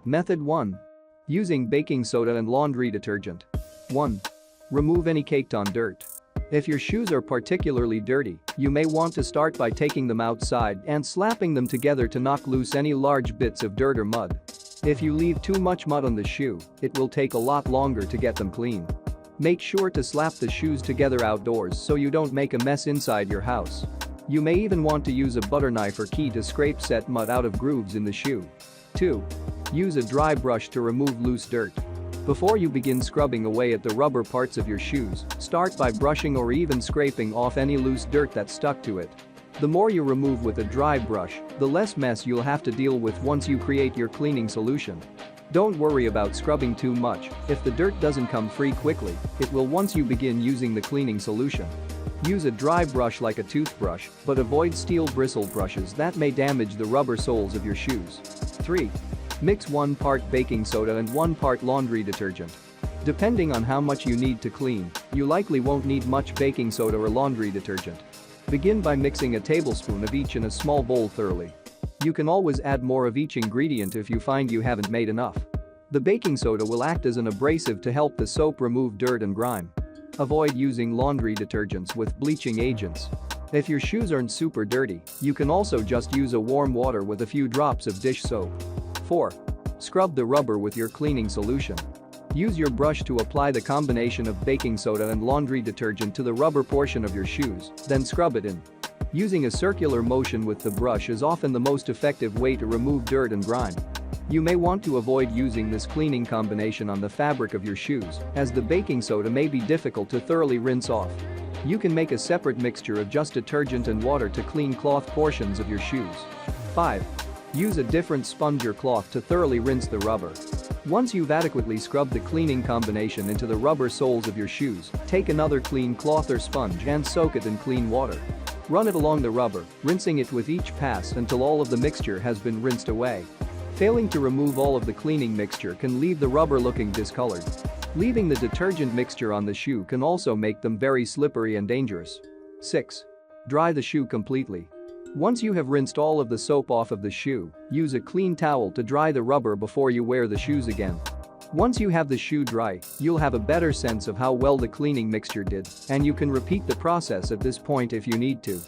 Method 1. Using baking soda and laundry detergent. 1. Remove any caked on dirt. If your shoes are particularly dirty, you may want to start by taking them outside and slapping them together to knock loose any large bits of dirt or mud. If you leave too much mud on the shoe, it will take a lot longer to get them clean. Make sure to slap the shoes together outdoors so you don't make a mess inside your house. You may even want to use a butter knife or key to scrape set mud out of grooves in the shoe. 2. Use a dry brush to remove loose dirt. Before you begin scrubbing away at the rubber parts of your shoes, start by brushing or even scraping off any loose dirt that's stuck to it. The more you remove with a dry brush, the less mess you'll have to deal with once you create your cleaning solution. Don't worry about scrubbing too much. If the dirt doesn't come free quickly, it will once you begin using the cleaning solution. Use a dry brush like a toothbrush, but avoid steel bristle brushes that may damage the rubber soles of your shoes. 3. Mix 1 part baking soda and 1 part laundry detergent. Depending on how much you need to clean, you likely won't need much baking soda or laundry detergent. Begin by mixing a tablespoon of each in a small bowl thoroughly. You can always add more of each ingredient if you find you haven't made enough. The baking soda will act as an abrasive to help the soap remove dirt and grime. Avoid using laundry detergents with bleaching agents. If your shoes aren't super dirty, you can also just use a warm water with a few drops of dish soap. 4. Scrub the rubber with your cleaning solution. Use your brush to apply the combination of baking soda and laundry detergent to the rubber portion of your shoes, then scrub it in. Using a circular motion with the brush is often the most effective way to remove dirt and grime. You may want to avoid using this cleaning combination on the fabric of your shoes, as the baking soda may be difficult to thoroughly rinse off. You can make a separate mixture of just detergent and water to clean cloth portions of your shoes. 5. Use a different sponge or cloth to thoroughly rinse the rubber. Once you've adequately scrubbed the cleaning combination into the rubber soles of your shoes, take another clean cloth or sponge and soak it in clean water. Run it along the rubber, rinsing it with each pass until all of the mixture has been rinsed away. Failing to remove all of the cleaning mixture can leave the rubber looking discolored. Leaving the detergent mixture on the shoe can also make them very slippery and dangerous. 6. Dry the shoe completely. Once you have rinsed all of the soap off of the shoe, use a clean towel to dry the rubber before you wear the shoes again. Once you have the shoe dry, you'll have a better sense of how well the cleaning mixture did, and you can repeat the process at this point if you need to.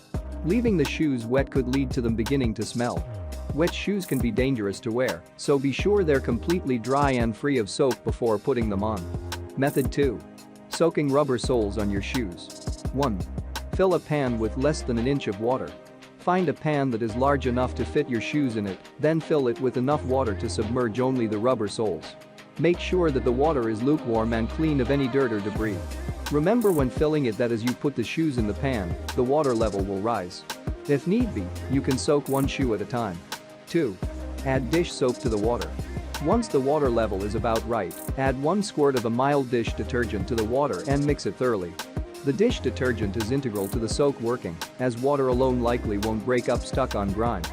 Leaving the shoes wet could lead to them beginning to smell. Wet shoes can be dangerous to wear, so be sure they're completely dry and free of soap before putting them on. Method 2. Soaking rubber soles on your shoes. 1. Fill a pan with less than an inch of water. Find a pan that is large enough to fit your shoes in it, then fill it with enough water to submerge only the rubber soles. Make sure that the water is lukewarm and clean of any dirt or debris. Remember when filling it that as you put the shoes in the pan, the water level will rise. If need be, you can soak one shoe at a time. 2. Add dish soap to the water. Once the water level is about right, add 1 squirt of a mild dish detergent to the water and mix it thoroughly. The dish detergent is integral to the soak working, as water alone likely won't break up stuck-on grime.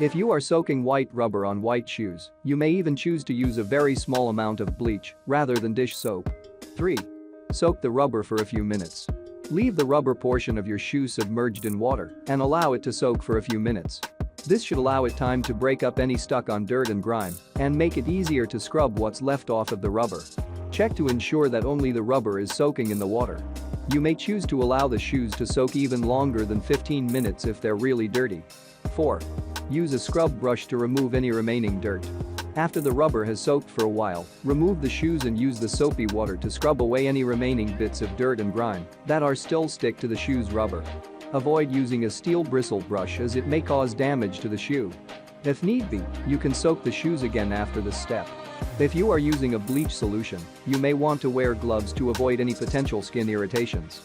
If you are soaking white rubber on white shoes, you may even choose to use a very small amount of bleach rather than dish soap. 3. Soak the rubber for a few minutes. Leave the rubber portion of your shoe submerged in water and allow it to soak for a few minutes. This should allow it time to break up any stuck-on dirt and grime and make it easier to scrub what's left off of the rubber. Check to ensure that only the rubber is soaking in the water. You may choose to allow the shoes to soak even longer than 15 minutes if they're really dirty. 4. Use a scrub brush to remove any remaining dirt. After the rubber has soaked for a while, remove the shoes and use the soapy water to scrub away any remaining bits of dirt and grime that are still stick to the shoe's rubber. Avoid using a steel bristle brush as it may cause damage to the shoe. If need be, you can soak the shoes again after this step. If you are using a bleach solution, you may want to wear gloves to avoid any potential skin irritations.